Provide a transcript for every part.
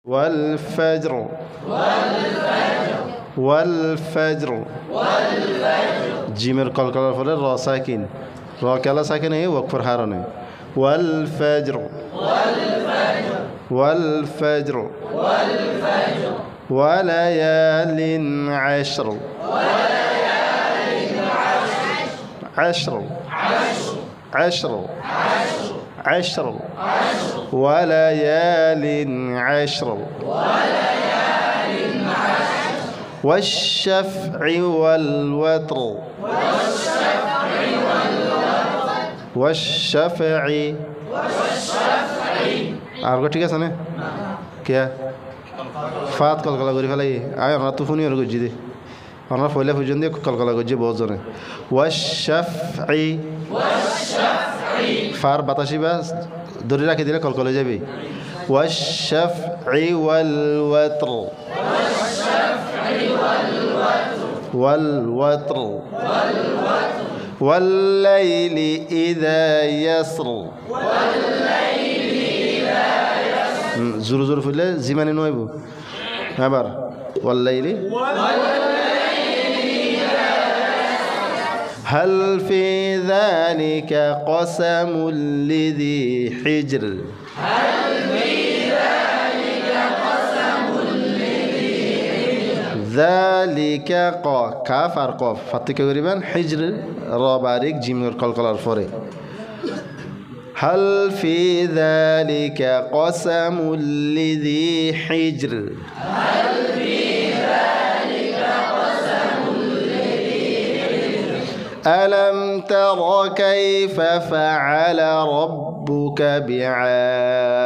والفجر والفجر জিমের কলকলার ফলে র সাকিন র কেলা সাকিন এই ওয়াকফর হারানে والفجر والفجر وليال عشر عشر عشر عشر وليال عشر والشفع والوتر والشفع आरगो ठीक है ना क्या फात कलकला करी फेलाई आए हमरा तो फुनी और गुज्जी दे हमरा फैले फुजन दे कलकला गुज्जी बहुत जने वशफ़ई फार बताशी बस दरी राखी दिले कलकला जाबी वशफ़ई वल वत्र والوتر والليل إذا يسر زور زور فيله زماني نويبو هبار والليل هل في ذلك قسم لذي حجر ذلك قا كاف أرقاف فتك قريبان حجر رابارك جيم القلقل الفوري هل في ذلك قسم لذي حجر هل في ذلك قسم لذي حجر ألم تر كيف فعل ربك بعاد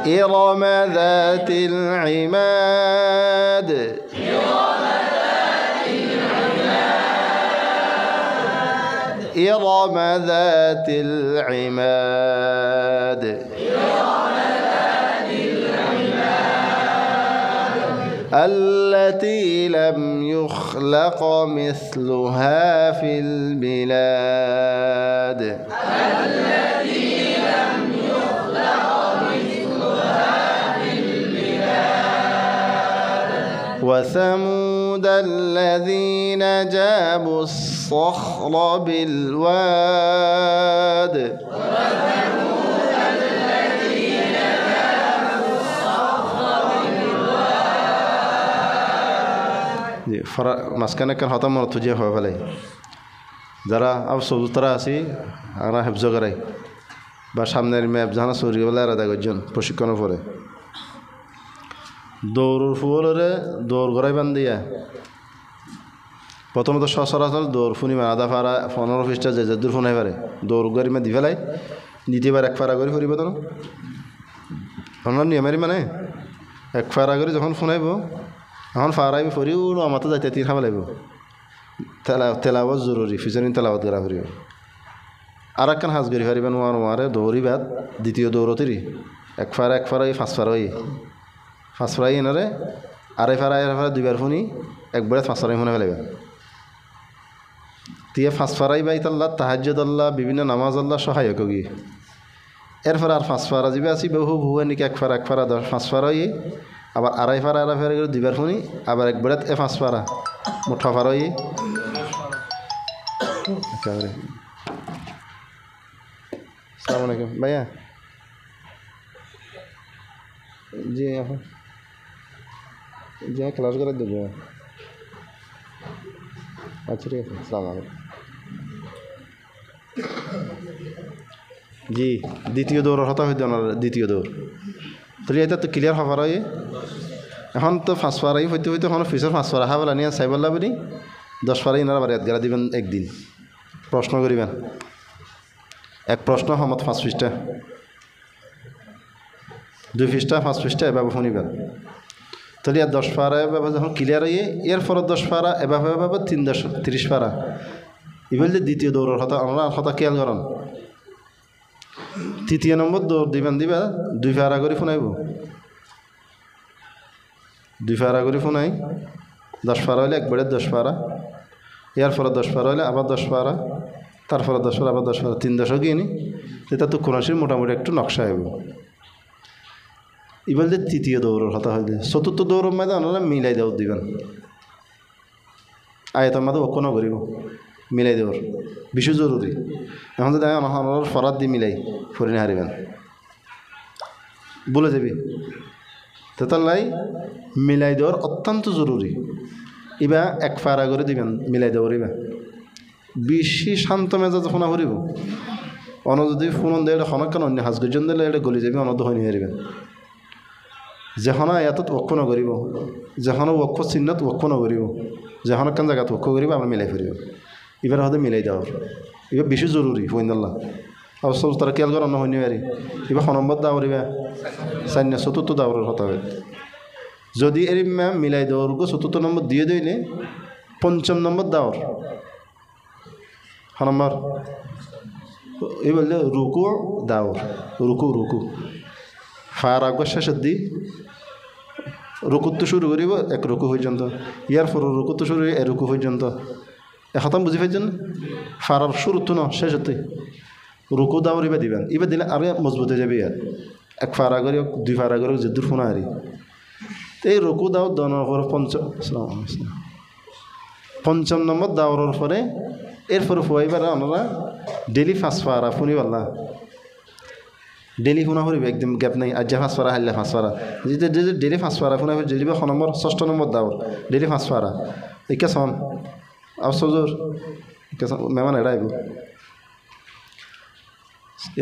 إرم ذات العماد إرم ذات العماد التي لم يخلق مثلها في البلاد وثمود الذين جابوا الصخر بالواد মাঝখানে কেন হতাম মনে তুঝে হয়ে ফেলে যারা আব সবুতরা আছি আমরা হেফজ করাই বা সামনের ম্যাপ জানা সরিয়ে বেলা আলাদা করছেন প্রশিক্ষণের পরে দৌড়ের ফুলরে দৌড় গড়াই বান্ধিয়া প্রথমত সচরাচর দৌড় ফুনি আধা ফারা 15 পৃষ্ঠা যে দূর ফোনাই পারে দৌড় গড়ি দি ফেলাই দ্বিতীয়বার এক ফারা করে ফুরিব তখন আপনার নিয়মেরই মানে এক ফারা করে যখন ফোনাইব এখন ফারাইব ফুরিও আমার তো যাইতে 3 খাওয়া লাগব তেলাওয়াত জরুরি ফিজরিন তেলাওয়াত করা ফুরিব আর একখান হাজ করি ফারিবেন ওয়ারে দৌড়ি বাদ দ্বিতীয় দৌড়তিরি এক ফারা 5 ফারা হই 5 ফারা এনারে আড়াই ফারা দুইবার ফুনি একবারে 5 ফারা ফোনে ফেলাইবা দিয়ে 5 ফারাই বাইত আল্লাহ তাহাজ্জুদ আল্লাহ বিভিন্ন নামাজ আল্লাহ সহায়ক গিয়ে এরপর আর 5 ফারা যাবে আসি বহু ভুয়া নাকি এক ফারা 5 ফারা হই আবার আড়াই ফারা করে দুইবার ফুনি আবার একবারে 5 ফারা মুঠা ফারা হই একেবারে আসসালামু আলাইকুম ভাইয়া জি আপা জি ক্লাস করে দেবো আচ্ছা ঠিক আছে আসসালামু আলাইকুম জি দ্বিতীয় দৌড়ের হতা হইতে না দ্বিতীয় দৌড় তাহলে এটা তো ক্লিয়ার হবার হয় এখন তো 5 ফারাই হইতে হইতে এখন ফিসের 5 ফারা হাবলা নিয়ে সাইবল্লা বলি 10 ফারাই ইনারা বাড়ি গেলা দিবেন একদিন প্রশ্ন করিবেন এক প্রশ্ন সমত 5 পৃষ্ঠা 2 পৃষ্ঠা 5 পৃষ্ঠা এভাবে শুনিবেন তাহলে আর 10 ফারা এভাবে যখন ক্লিয়ার হয়ে এরপর 10 ফারা এভাবে 30 ফারা এবার দ্বিতীয় দৌড়ের কথা আমরা কথা খেয়াল করেন তৃতীয় নম্বর দৌড় দিবা 2 ফারা করে ফোনাইব 2 ফারা করে ফোনাই 10 ফারা হলে একবারে 10 ফারা ইয়ার পরে 10 পারা হলে আবার 10 পারা, তারপরে 10 পারা, আবার 10 পারা, 3 দশক গিয়ে নি এটা তো কোরআশির মোটামুটি একটু নকশা হইব। এবার যে তৃতীয় দৌড়ের কথা হইলে চতুর্থ দৌড়ের মধ্যে ওনারা মিলাই দেওয়ার দিবেন, আয়তের মধ্যে অক্ষ নগরিব মিলাই দেওয়ার বেশি জরুরি। এখন যদি ওনার ফরাত দিয়ে মিলাই ফরিনে হারিবেন বলে যাবি, তাই মিলাই দেওয়ার অত্যন্ত জরুরি। এবার এক ফারা করে দিবেন মিলাই দেওয়ার, এবার বেশি শান্ত মেজাজ ফোনা করিব। অন যদি ফোন দেয় এটা হনকান অন্য হাজ গজন দিলে এটা গলি যাবি, অনদ হয়ে হারিবেন। যেখন এত অক্ষ নগরিব, যেখন অক্ষ চিহ্নত অক্ষ নগরিব, যেখন একখান জায়গাত অক্ষ করিব আমরা মিলাই ফুরিব। এবার হয়তো মিলাই দেওয়ার এবার বেশি জরুরি ফইনাল্লাহ। অবশ্য তারা খেয়াল করার হয়নি পারি। এবার নম্বর দাওয়ার এবার 4 না 4th দাওয়ারের হতে হবে। যদি এর মিলাই দেওয়ার 4th নম্বর দিয়ে দিলে 5ম নম্বর দাওয়ার নম্বর এই বললে রুকু দাওয়ার, রুকু রুকু ফার আগ শেষের দি রুকুত তো শুরু করিব এক রুকু পর্যন্ত, ইয়ার পর রুকু তো শুরু এ রুকু পর্যন্ত। এখন বুঝি পাইছেন ফারার শুরু তো ন শেষতে রুকু দাওয়ার এবার দিবেন। এবার দিলে আরো মজবুত হয়ে যাবে। ইয়ার এক ফারা করি 2 ফারা করে যেদূর ফোনা হারি এই রুকু দাওয়ার দেওয়ার পর 5ম নম্বর দাওয়ার পরে এরপরে ফুয়াইবার ওনারা ডেলি 5 ফারা ফুনি পাল্লা ডেলি শুনা ফুরিব একদম গ্যাপ নাই। আজ 5 ফারা হারলে 5 ফারা যদি ডেলি 5 ফারা শুনা ডেলি 6 নম্বর 6ষ্ঠ নম্বর দাওয়ার ডেলি 5 ফারা একে সন আর সজোর মেহমান এরা আইব।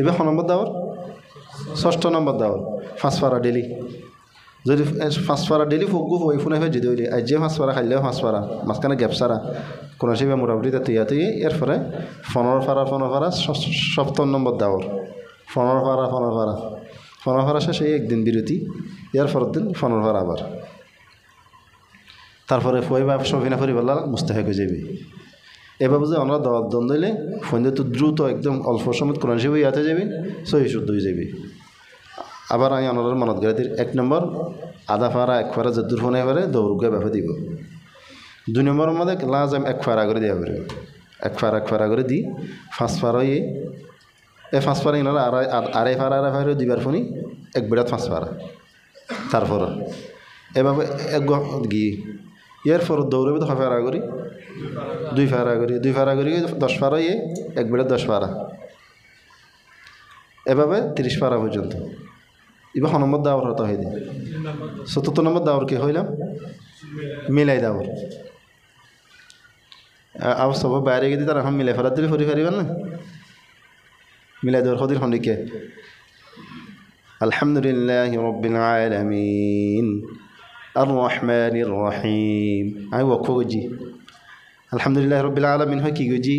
এবার 6 নম্বর দাওয়ার 6ষ্ঠ নম্বর দাওয়ার 5 ফারা ডেলি। যদি 5 ফারা ডেলি ফুকু ফুই ফুনাই যদি হইলে আজ 5 ফারা খাইলেও 5 ফারা মাঝখানে গ্যাপ সারা কোনো সেবা মোটামুটি তাতে ইয়াতে এরপরে 15 ফারা 7ম নম্বর দাওয়ার 15 ফারা 15 ফারা শেষে একদিন বিরতি, এর পরের দিন 15 ফারা আবার। তারপরে ফুয়াইবা সফিনা ফরিবাল্লা মুস্তাহেক হয়ে যাবে। এভাবে যে আমরা দাওয়াত দন দিলে ফোন তো দ্রুত একদম অল্প সময় কোরআন শিব ইয়াতে যাবে, সহি শুদ্ধ হয়ে যাবে। আবার আমি আমার মনত গেলে 1 নম্বর আধা ফারা 1 ফারা যদ্দূর ফোনে পারে দৌড়ুগা ব্যাপে দিব। 2 নম্বরের মধ্যে লাজম 1 ফারা করে দেওয়া পারে, 1 ফারা করে দিই 5 ফারা এই 5 ফারা ইনারা আড়াই ফারা দিবার ফোনি 1 বেড়াত 5 ফারা। তারপর এভাবে এক গিয়ে এর পর দৌড়বে 6 ফারা করি 2 ফারা করি 10 ফারা 1 বেড়ে 10 ফারা এভাবে 30 ফারা পর্যন্ত। এবার 9 নম্বর দাওয়ার হতে হয়। 7th নম্বর দাওয়ার কি হইলাম মিলাই দাওয়ার। আর সব বাইরে গিয়ে তারা এখন মিলাই ফেরার দিলে ফরি পারিবেন না মিলাই দেওয়ার হদির হন্ডিকে আলহামদুলিল্লাহি রাব্বিল আলামিন আর রহমানির রহিম। আমি ওয়াকফ করছি আলহামদুলিল্লাহি রাব্বিল আলামিন হয় কি করছি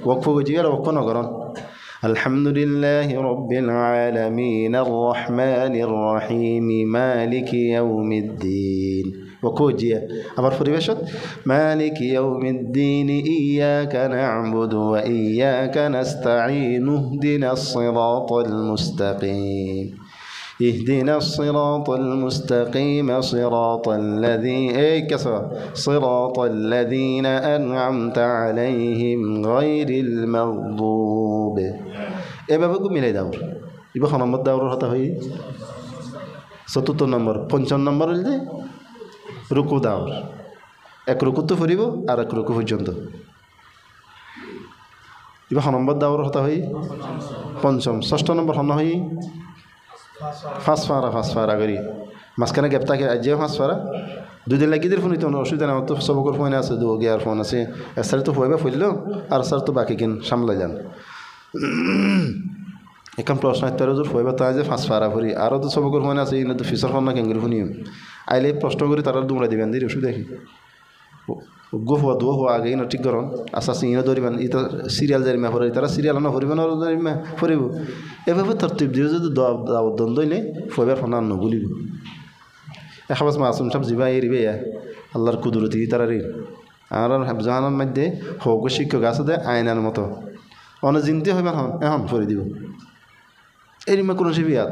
ওয়াকফ করছি আর ওয়াকফ নগরণ আলহামদুলিল্লাহি রাব্বিল আলামিন আর রহমানির রহিম মালিকি ইয়াউমিদ্দিন ওয়াকফ করছি। আবার পরিবেশত মালিকি ইয়াউমিদ্দিন ইয়াকা না'বুদু ওয়া ইয়াকা নাস্তাঈন ইহদিনাস সিরাতাল মুস্তাকিম اهدنا الصراط المستقيم صراط الذين أنعمت عليهم غير المغضوب এভাবে মিলাই দাও। এবার 9 নম্বর দাওয়ার হতে হয় 7th নম্বর 5ম নম্বর হইলে রুকু দাওয়ার 1 রুকু তো ফুরিব আর 1 রুকু পর্যন্ত। এবার 9 নম্বর দাওয়ার হতে হয় 5ম 6ষ্ঠ নম্বর হন হয় 5 ফারা করি মাঝখানে গ্যাপ থাকে আজ 5 ফারা 2 দিন লাগিয়ে ফোন নিতে অসুবিধা না। আমার তো সবকর ফোন আছে 2 গিয়ার ফোন আছে এসার তো হইবা ফুললো আর স্যার তো বাকি কিন সামলাই যান। এখন প্রশ্ন তার হইবা তাই যে 5 ফারা করি আরও তো সবকর ফোন আছে ইনে তো ফিচার ফোন না কেঙ্গুরি ফোনিও আইলে প্রশ্ন করি তারা দুমরা দিবেন দিই অসুবিধা কি গো হওয়া দো হওয়া আগে ইনো ঠিক করন আস্তে আস্তে ইনো ধরিবেন ইতা সিরিয়াল জারিমা ফরি তারা সিরিয়াল না ফরিবেন আর জারিমা ফরিব। এভাবে তরতিব দিয়ে যদি দ্বন্দ্ব হইলে ফইবার ফোন আর নগুলিব। এখাবাস মাসুম সব জিবা এরিবে আল্লাহর কুদরতি তারা রে আর জাহানের মধ্যে হোক শিক্ষক আছে দে আইনার মতো অনেক জিনতে হইবেন এখন ফরি দিব এরিমা কোনো শিবিয়াত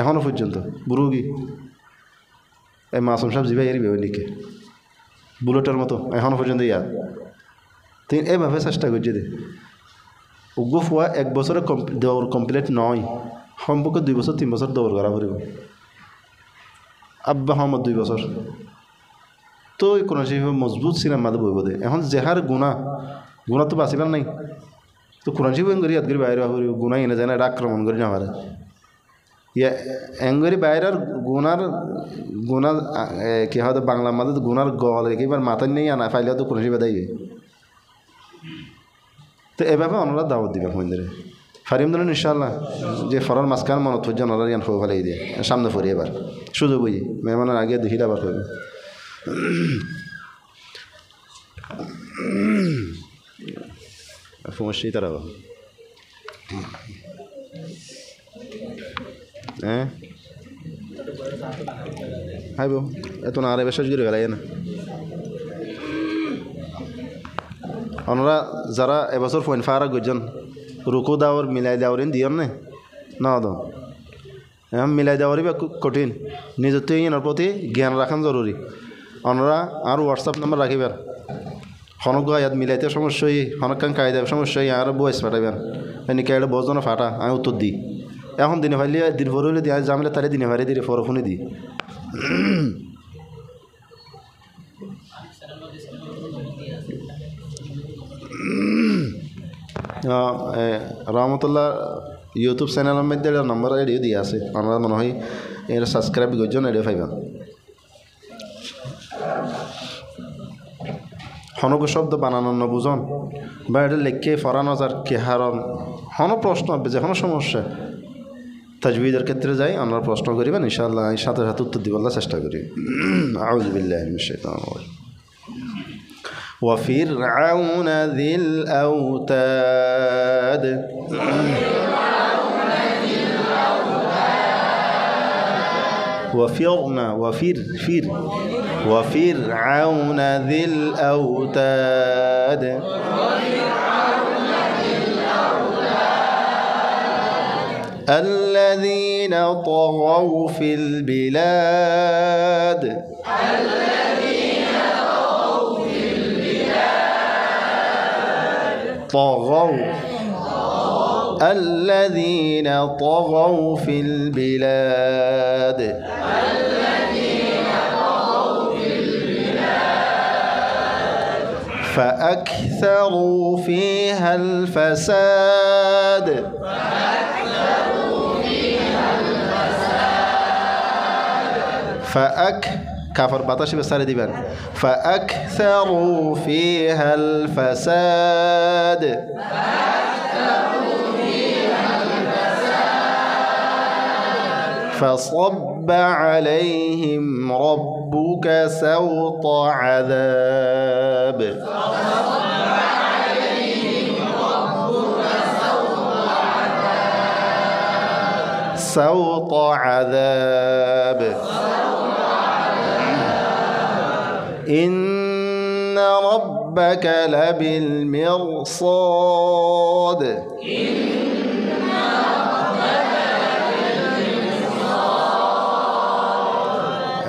এখনও পর্যন্ত বুড়ুগি এই মাসুম সব জিবা এরিবে ওই নিকে বুলেটের মতো এখনও পর্যন্ত ইয়াদ তুই এভাবে চেষ্টা করছি দে উগ্র ফুয়া 1 বছরে দৌড় কমপ্লিট নয় সম্পর্কে 2 বছর 3 বছর দৌড় করা পড়ব আব্বা হমদ 2 বছর তো কোরআন শরীফ মজবুত ছিলাম মাদে বইব দে এখন জেহার গুণা তো বাঁচিবার নাই তো কোরআন শরীফ এঙ্গরি ইয়াদ করি বাইরে গুণা এনে যায় না এটা আক্রমণ করি না পারে ইয়া এঙ্গরি বাইরের গুণার কি হয়তো বাংলার মাঝে গুণার গল একেবার মাথায় নেই আনা ফাইলে তো কোরআন শরীফ দেয় তো এভাবে ওনারা দাওয়াত দিবেন মন্দিরে ফারিম ধরেন ইনশাআল্লাহ যে ফরার মাঝখান মনত হচ্ছে ওনারা ইয়ান ফো ফেলাই দিয়ে সামনে ফরি এবার শুধু বুঝি মেহমানের আগে দেখিলে আবার করবে সমস্যাই তারা হ্যাঁ হাইব এত না আরে বেশ করে গেলাই না ওনারা যারা এবছর ফোন ফারা গজন রুকু দাওয়ার মিলাই দাওয়ারিন দিয়ন না দাও এখন মিলাই দেওয়ারই বা কঠিন নিজের তো এর প্রতি জ্ঞান রাখান জরুরি ওনারা আর হোয়াটসঅ্যাপ নাম্বার রাখিবার হনক ইয়াদ মিলাইতে সমস্যা হনকান কায়দা সমস্যা আর বয়স ফাটাইবেন এনে কাইলে বজন ফাটা আমি উত্তর দিই এখন দিনে ফাইলে দিন ভর হইলে দিয়ে জামিলে তারে দিনে ফাইলে দিয়ে ফোনে দিই রহমতুল্লাহ ইউটিউব চ্যানেলের মধ্যে নম্বর এডিও দিয়ে আছে আমরা মনে হয় এর সাবস্ক্রাইব করছেন এডিও পাইবেন হনক শব্দ বানানো বুঝন বা এটা লেখে ফরানো যার কে হারণ হন প্রশ্ন হবে যে কোনো সমস্যা তাজবিদের ক্ষেত্রে যাই আমরা প্রশ্ন করিবেন ইনশাআল্লাহ সাথে সাথে উত্তর দিবার চেষ্টা করি আউযু বিল্লাহি মিনাশ শাইতানির রাজিম وفرعون ذي الأوتاد وفرعون ذي الأوتاد الذين طغوا في البلاد الذين طغوا في البلاد فأكثروا فيها الفساد كافر بطش بسالي ديبان فأكثروا فيها الفساد فصب عليهم ربك سوط عذاب سوط عذاب إن ربك لبالمرصاد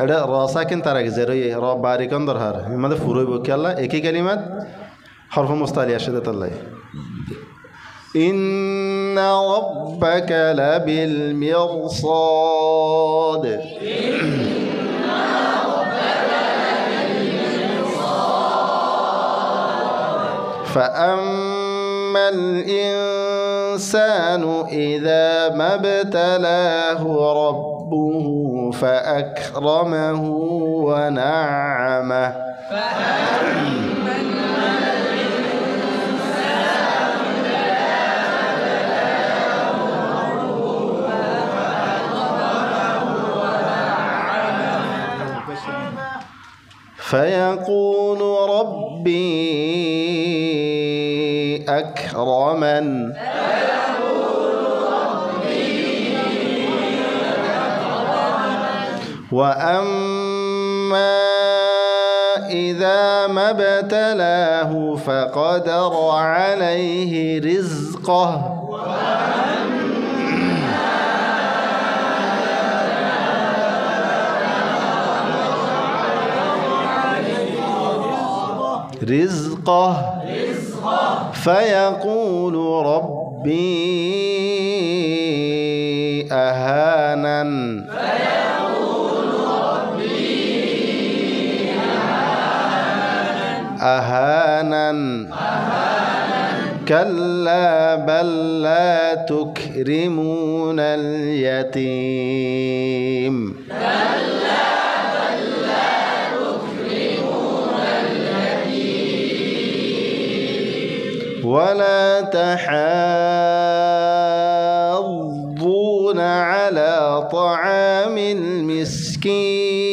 এটা রসাকিন তারাক জেরই র বারিকান দরহার মানে ফুরইব কেলা একই কালিমাত হরফ মুস্তালি আসে তাল্লাই إن ربك لبالمرصاد فأما الإنسان إذا ما ابتلاه ربه فأكرمه ونعمه فيقول ربي أكرمن وأما إذا ما ابتلاه فقدر عليه رزقه رزقه فيقول ربي أهانن أهانن كلا بل لا تكرمون اليتيم ولا تحاضون على طعام المسكين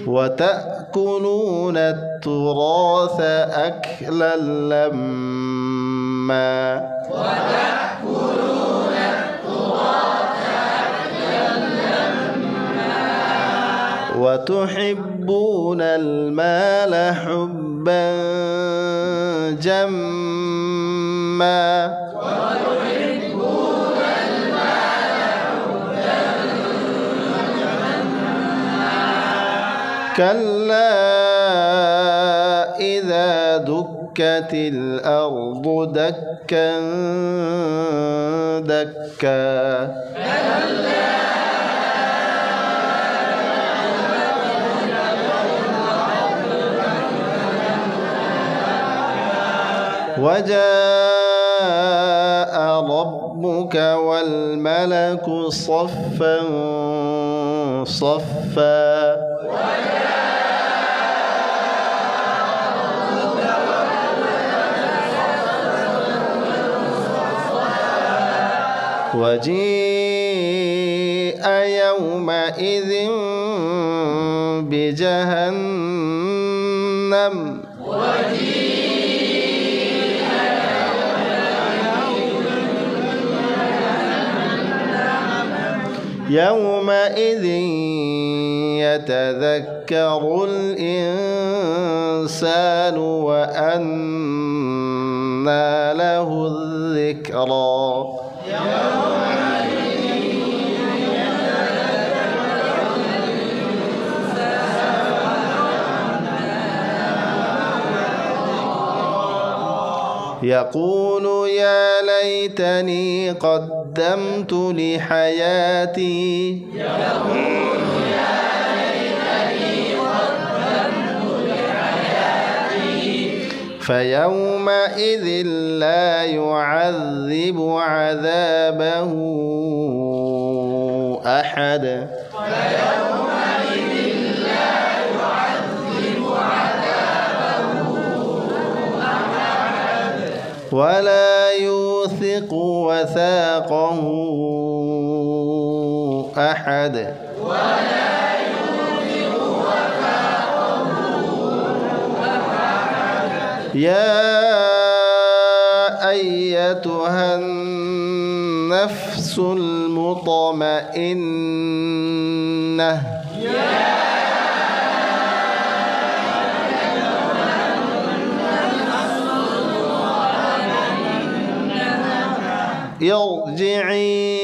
وتأكلون التراث أكلا لما وتحبون المال حبا جما كلا إذا دكت الأرض دكا دكا وجاء ربك والملك صفا صفا وجيء يومئذ بجهنم يومئذ يتذكر الإنسان وأنى له الذكرى يقول يا ليتني قدمت لحياتي فيومئذ لا يعذب عذابه أحد ولا يوثق وثاقه أحد يا أيتها النفس المطمئنة ارجعي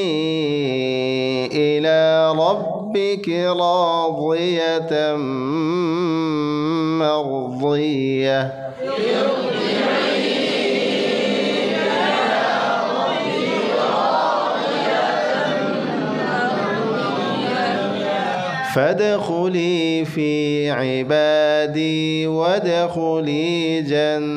إلى ربك راضية مرضية فادخلي في عبادي وادخلي جنتي